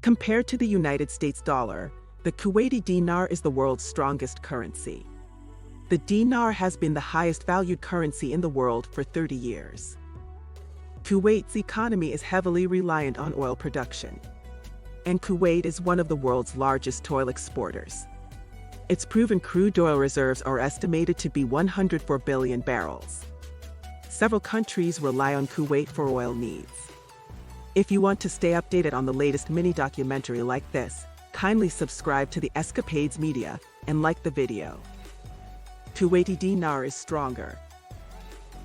Compared to the United States dollar, the Kuwaiti dinar is the world's strongest currency. The dinar has been the highest valued currency in the world for 30 years. Kuwait's economy is heavily reliant on oil production, and Kuwait is one of the world's largest oil exporters. Its proven crude oil reserves are estimated to be 104 billion barrels. Several countries rely on Kuwait for oil needs. If you want to stay updated on the latest mini-documentary like this, kindly subscribe to the Escapades Media and like the video. Kuwaiti dinar is stronger.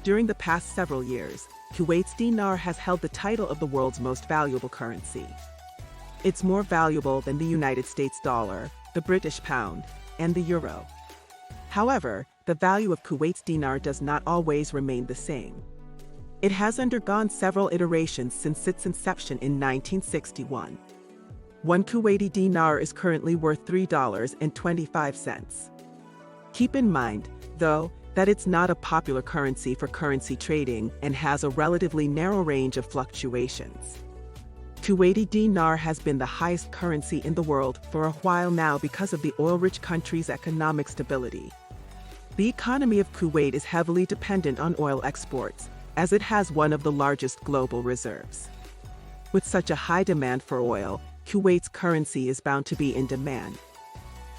During the past several years, Kuwait's dinar has held the title of the world's most valuable currency. It's more valuable than the United States dollar, the British pound, and the euro. However, the value of Kuwait's dinar does not always remain the same. It has undergone several iterations since its inception in 1961. One Kuwaiti dinar is currently worth $3.25. Keep in mind, though, that it's not a popular currency for currency trading and has a relatively narrow range of fluctuations. Kuwaiti dinar has been the highest currency in the world for a while now because of the oil-rich country's economic stability. The economy of Kuwait is heavily dependent on oil exports, as it has one of the largest global reserves. With such a high demand for oil, Kuwait's currency is bound to be in demand.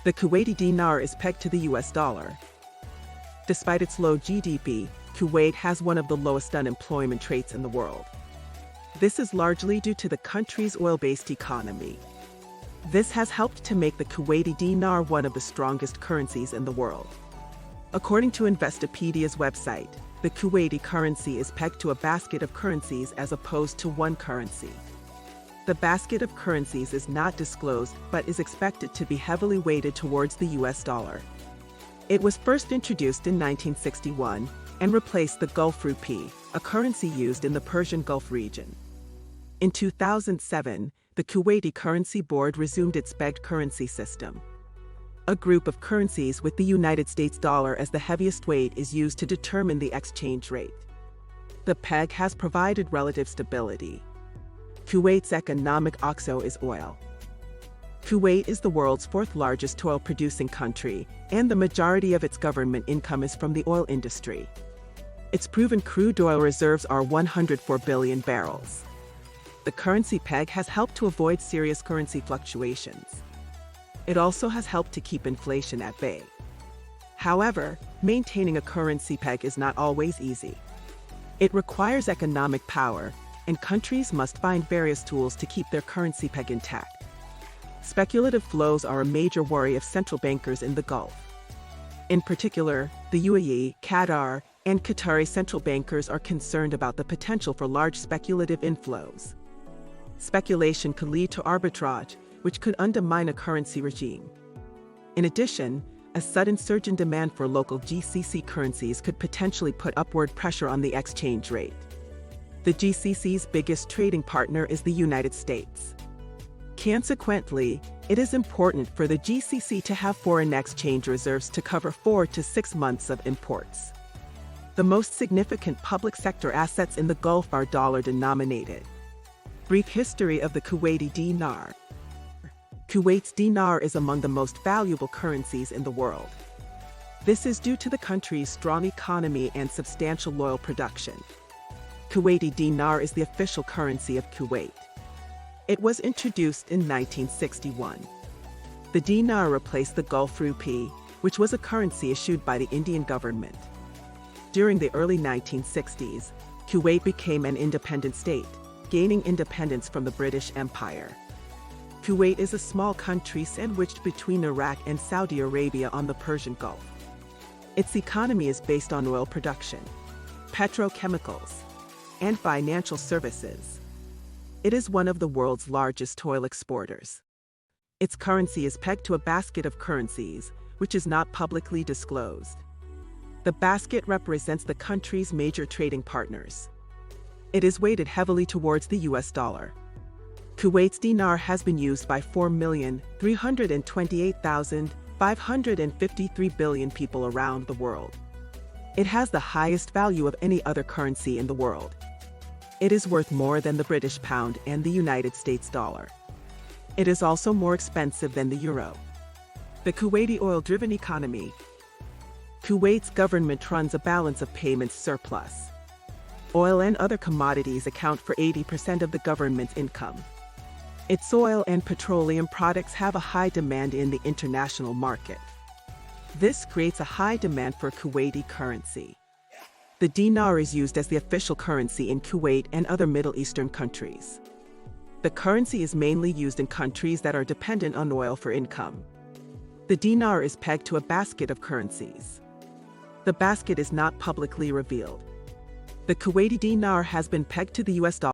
The Kuwaiti dinar is pegged to the US dollar. Despite its low GDP, Kuwait has one of the lowest unemployment rates in the world. This is largely due to the country's oil-based economy. This has helped to make the Kuwaiti dinar one of the strongest currencies in the world. According to Investopedia's website, the Kuwaiti currency is pegged to a basket of currencies as opposed to one currency. The basket of currencies is not disclosed but is expected to be heavily weighted towards the US dollar. It was first introduced in 1961 and replaced the Gulf rupee, a currency used in the Persian Gulf region. In 2007, the Kuwaiti Currency Board resumed its pegged currency system. A group of currencies with the United States dollar as the heaviest weight is used to determine the exchange rate. The peg has provided relative stability. Kuwait's economic oxo is oil. Kuwait is the world's fourth largest oil-producing country, and the majority of its government income is from the oil industry. Its proven crude oil reserves are 104 billion barrels. The currency peg has helped to avoid serious currency fluctuations. It also has helped to keep inflation at bay. However, maintaining a currency peg is not always easy. It requires economic power, and countries must find various tools to keep their currency peg intact. Speculative flows are a major worry of central bankers in the Gulf. In particular, the UAE, Qatar, and Qatari central bankers are concerned about the potential for large speculative inflows. Speculation could lead to arbitrage, which could undermine a currency regime. In addition, a sudden surge in demand for local GCC currencies could potentially put upward pressure on the exchange rate. The GCC's biggest trading partner is the United States. Consequently, it is important for the GCC to have foreign exchange reserves to cover 4 to 6 months of imports. The most significant public sector assets in the Gulf are dollar-denominated. Brief history of the Kuwaiti dinar. Kuwait's dinar is among the most valuable currencies in the world. This is due to the country's strong economy and substantial oil production. Kuwaiti dinar is the official currency of Kuwait. It was introduced in 1961. The dinar replaced the Gulf rupee, which was a currency issued by the Indian government. During the early 1960s, Kuwait became an independent state, gaining independence from the British Empire. Kuwait is a small country sandwiched between Iraq and Saudi Arabia on the Persian Gulf. Its economy is based on oil production, petrochemicals, and financial services. It is one of the world's largest oil exporters. Its currency is pegged to a basket of currencies, which is not publicly disclosed. The basket represents the country's major trading partners. It is weighted heavily towards the US dollar. Kuwait's dinar has been used by 4,328,553 billion people around the world. It has the highest value of any other currency in the world. It is worth more than the British pound and the United States dollar. It is also more expensive than the euro. The Kuwaiti oil-driven economy. Kuwait's government runs a balance of payments surplus. Oil and other commodities account for 80% of the government's income. Its oil and petroleum products have a high demand in the international market. This creates a high demand for Kuwaiti currency. The dinar is used as the official currency in Kuwait and other Middle Eastern countries. The currency is mainly used in countries that are dependent on oil for income. The dinar is pegged to a basket of currencies. The basket is not publicly revealed. The Kuwaiti dinar has been pegged to the US dollar.